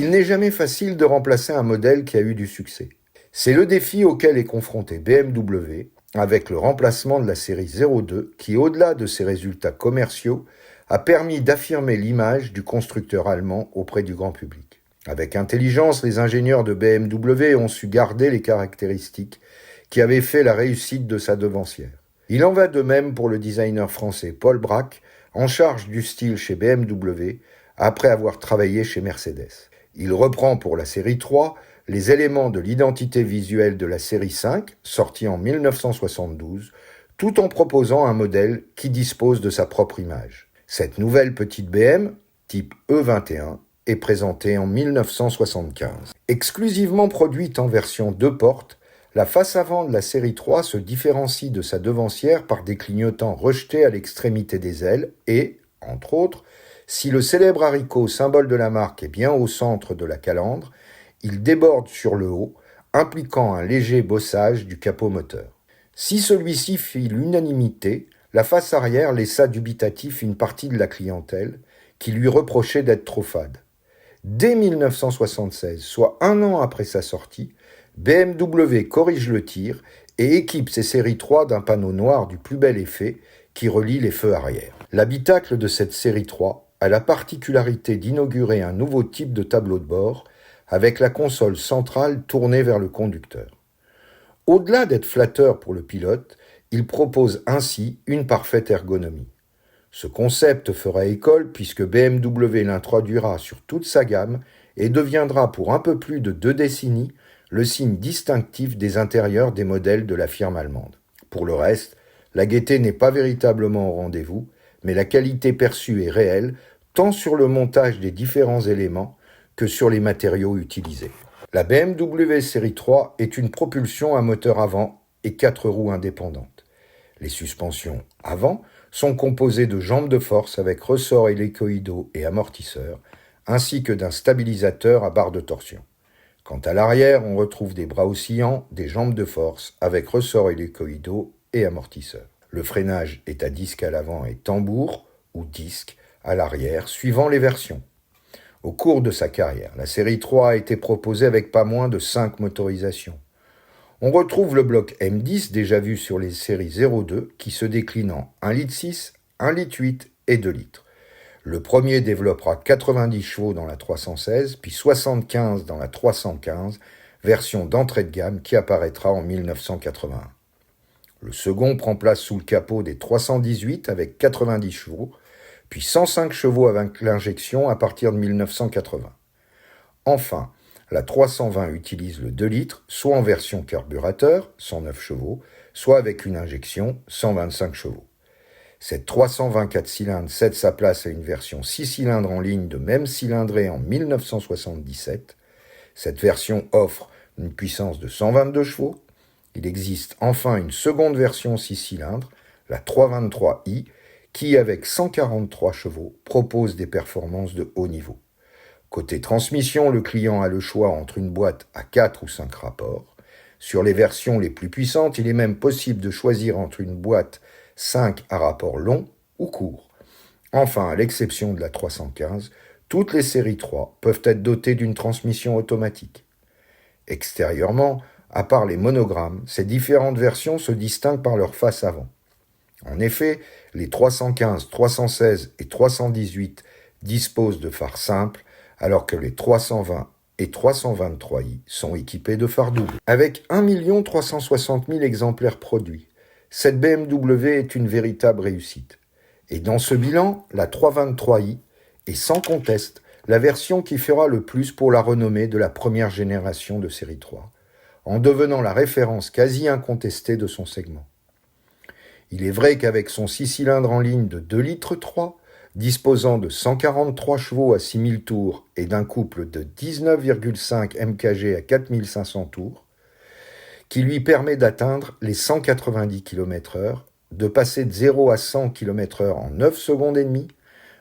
Il n'est jamais facile de remplacer un modèle qui a eu du succès. C'est le défi auquel est confronté BMW avec le remplacement de la série 02 qui, au-delà de ses résultats commerciaux, a permis d'affirmer l'image du constructeur allemand auprès du grand public. Avec intelligence, les ingénieurs de BMW ont su garder les caractéristiques qui avaient fait la réussite de sa devancière. Il en va de même pour le designer français Paul Bracq, en charge du style chez BMW, après avoir travaillé chez Mercedes. Il reprend pour la série 3 les éléments de l'identité visuelle de la série 5, sortie en 1972, tout en proposant un modèle qui dispose de sa propre image. Cette nouvelle petite BM, type E21, est présentée en 1975. Exclusivement produite en version 2 portes, la face avant de la série 3 se différencie de sa devancière par des clignotants rejetés à l'extrémité des ailes et, entre autres, si le célèbre haricot, symbole de la marque, est bien au centre de la calandre, il déborde sur le haut, impliquant un léger bossage du capot moteur. Si celui-ci fit l'unanimité, la face arrière laissa dubitatif une partie de la clientèle qui lui reprochait d'être trop fade. Dès 1976, soit un an après sa sortie, BMW corrige le tir et équipe ses séries 3 d'un panneau noir du plus bel effet qui relie les feux arrière. L'habitacle de cette série 3 a la particularité d'inaugurer un nouveau type de tableau de bord avec la console centrale tournée vers le conducteur. Au-delà d'être flatteur pour le pilote, il propose ainsi une parfaite ergonomie. Ce concept fera école puisque BMW l'introduira sur toute sa gamme et deviendra pour un peu plus de 2 décennies le signe distinctif des intérieurs des modèles de la firme allemande. Pour le reste, la gaieté n'est pas véritablement au rendez-vous, mais la qualité perçue est réelle, tant sur le montage des différents éléments que sur les matériaux utilisés. La BMW série 3 est une propulsion à moteur avant et 4 roues indépendantes. Les suspensions avant sont composées de jambes de force avec ressorts hélicoïdaux et amortisseurs, ainsi que d'un stabilisateur à barre de torsion. Quant à l'arrière, on retrouve des bras oscillants, des jambes de force avec ressorts hélicoïdaux et amortisseurs. Le freinage est à disque à l'avant et tambour ou disque à l'arrière, suivant les versions. Au cours de sa carrière, la série 3 a été proposée avec pas moins de 5 motorisations. On retrouve le bloc M10 déjà vu sur les séries 02 qui se décline en 1,6 litre, 1,8 litre et 2 litres. Le premier développera 90 chevaux dans la 316, puis 75 dans la 315, version d'entrée de gamme qui apparaîtra en 1981. Le second prend place sous le capot des 318 avec 90 chevaux, puis 105 chevaux avec l'injection à partir de 1980. Enfin, la 320 utilise le 2 litres, soit en version carburateur, 109 chevaux, soit avec une injection, 125 chevaux. Cette 324 cylindres cède sa place à une version 6 cylindres en ligne de même cylindrée en 1977. Cette version offre une puissance de 122 chevaux. Il existe enfin une seconde version 6 cylindres, la 323i, qui, avec 143 chevaux, propose des performances de haut niveau. Côté transmission, le client a le choix entre une boîte à 4 ou 5 rapports. Sur les versions les plus puissantes, il est même possible de choisir entre une boîte 5 à rapport long ou court. Enfin, à l'exception de la 315, toutes les séries 3 peuvent être dotées d'une transmission automatique. Extérieurement, à part les monogrammes, ces différentes versions se distinguent par leur face avant. En effet, les 315, 316 et 318 disposent de phares simples, alors que les 320 et 323i sont équipés de phares doubles. Avec 1 360 000 exemplaires produits, cette BMW est une véritable réussite. Et dans ce bilan, la 323i est sans conteste la version qui fera le plus pour la renommée de la première génération de série 3, en devenant la référence quasi incontestée de son segment. Il est vrai qu'avec son 6 cylindres en ligne de 2 litres 3, disposant de 143 chevaux à 6000 tours et d'un couple de 19,5 mkg à 4500 tours, qui lui permet d'atteindre les 190 km/h, de passer de 0 à 100 km/h en 9 secondes et demie,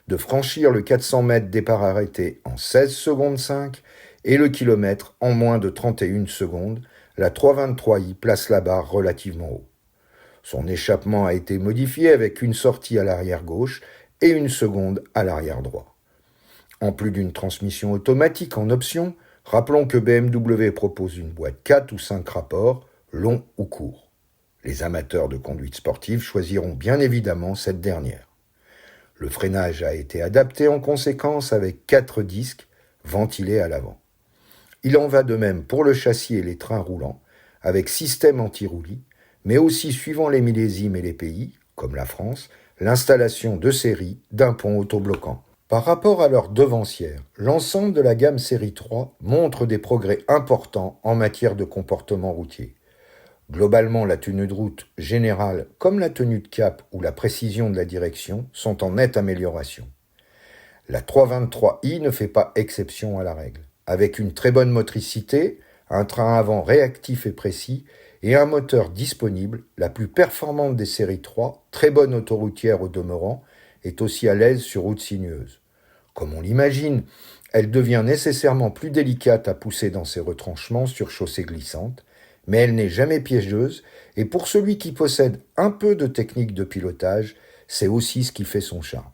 de franchir le 400 mètres départ arrêté en 16 secondes 5 et le kilomètre en moins de 31 secondes, la 323i place la barre relativement haut. Son échappement a été modifié avec une sortie à l'arrière gauche et une seconde à l'arrière droit. En plus d'une transmission automatique en option, rappelons que BMW propose une boîte 4 ou 5 rapports, longs ou courts. Les amateurs de conduite sportive choisiront bien évidemment cette dernière. Le freinage a été adapté en conséquence avec 4 disques ventilés à l'avant. Il en va de même pour le châssis et les trains roulants, avec système anti-roulis, mais aussi suivant les millésimes et les pays, comme la France, l'installation de série d'un pont autobloquant. Par rapport à leur devancière, l'ensemble de la gamme série 3 montre des progrès importants en matière de comportement routier. Globalement, la tenue de route générale, comme la tenue de cap ou la précision de la direction, sont en nette amélioration. La 323i ne fait pas exception à la règle. Avec une très bonne motricité, un train avant réactif et précis et un moteur disponible, la plus performante des séries 3, très bonne autoroutière au demeurant, est aussi à l'aise sur route sinueuse. Comme on l'imagine, elle devient nécessairement plus délicate à pousser dans ses retranchements sur chaussée glissante, mais elle n'est jamais piégeuse, et pour celui qui possède un peu de technique de pilotage, c'est aussi ce qui fait son charme.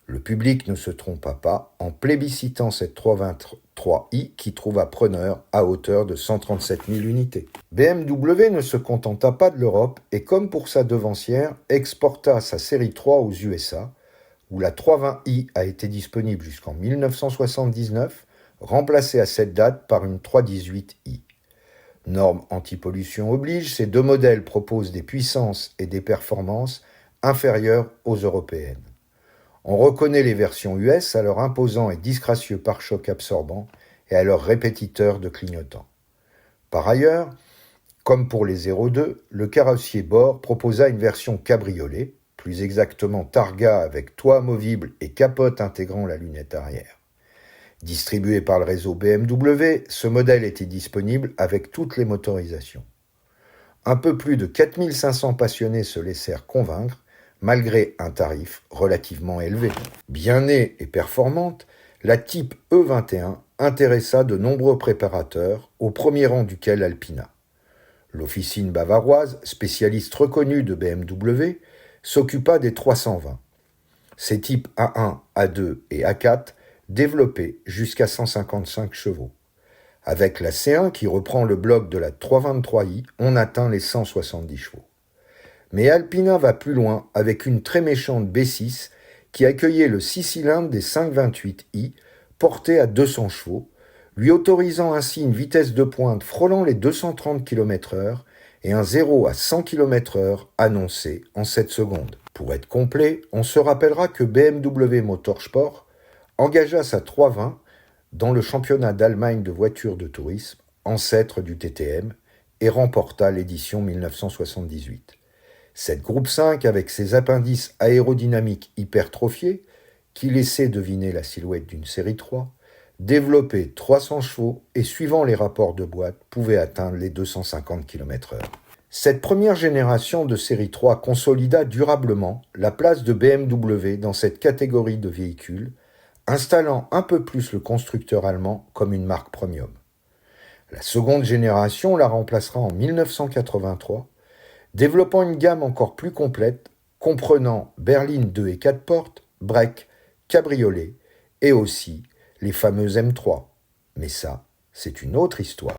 Le public ne se trompa pas en plébiscitant cette 323i qui trouva preneur à hauteur de 137 000 unités. BMW ne se contenta pas de l'Europe et, comme pour sa devancière, exporta sa série 3 aux USA, où la 320i a été disponible jusqu'en 1979, remplacée à cette date par une 318i. Normes anti-pollution oblige, ces deux modèles proposent des puissances et des performances inférieures aux européennes. On reconnaît les versions US à leur imposant et disgracieux pare-chocs absorbants et à leur répétiteur de clignotants. Par ailleurs, comme pour les 02, le carrossier Bord proposa une version cabriolet, plus exactement targa avec toit amovible et capote intégrant la lunette arrière. Distribué par le réseau BMW, ce modèle était disponible avec toutes les motorisations. Un peu plus de 4500 passionnés se laissèrent convaincre, malgré un tarif relativement élevé. Bien née et performante, la Type E21 intéressa de nombreux préparateurs, au premier rang duquel Alpina. L'officine bavaroise, spécialiste reconnue de BMW, s'occupa des 320. Ces types A1, A2 et A4 développés jusqu'à 155 chevaux. Avec la C1 qui reprend le bloc de la 323i, on atteint les 170 chevaux. Mais Alpina va plus loin avec une très méchante B6 qui accueillait le 6 cylindres des 528i porté à 200 chevaux, lui autorisant ainsi une vitesse de pointe frôlant les 230 km/h et un 0 à 100 km/h annoncé en 7 secondes. Pour être complet, on se rappellera que BMW Motorsport engagea sa 320 dans le championnat d'Allemagne de voitures de tourisme, ancêtre du TTM, et remporta l'édition 1978. Cette groupe 5, avec ses appendices aérodynamiques hypertrophiés, qui laissaient deviner la silhouette d'une série 3, développait 300 chevaux et, suivant les rapports de boîte, pouvait atteindre les 250 km/h. Cette première génération de série 3 consolida durablement la place de BMW dans cette catégorie de véhicules, installant un peu plus le constructeur allemand comme une marque premium. La seconde génération la remplacera en 1983, développant une gamme encore plus complète, comprenant berline 2 et 4 portes, break, cabriolet et aussi les fameux M3. Mais ça, c'est une autre histoire.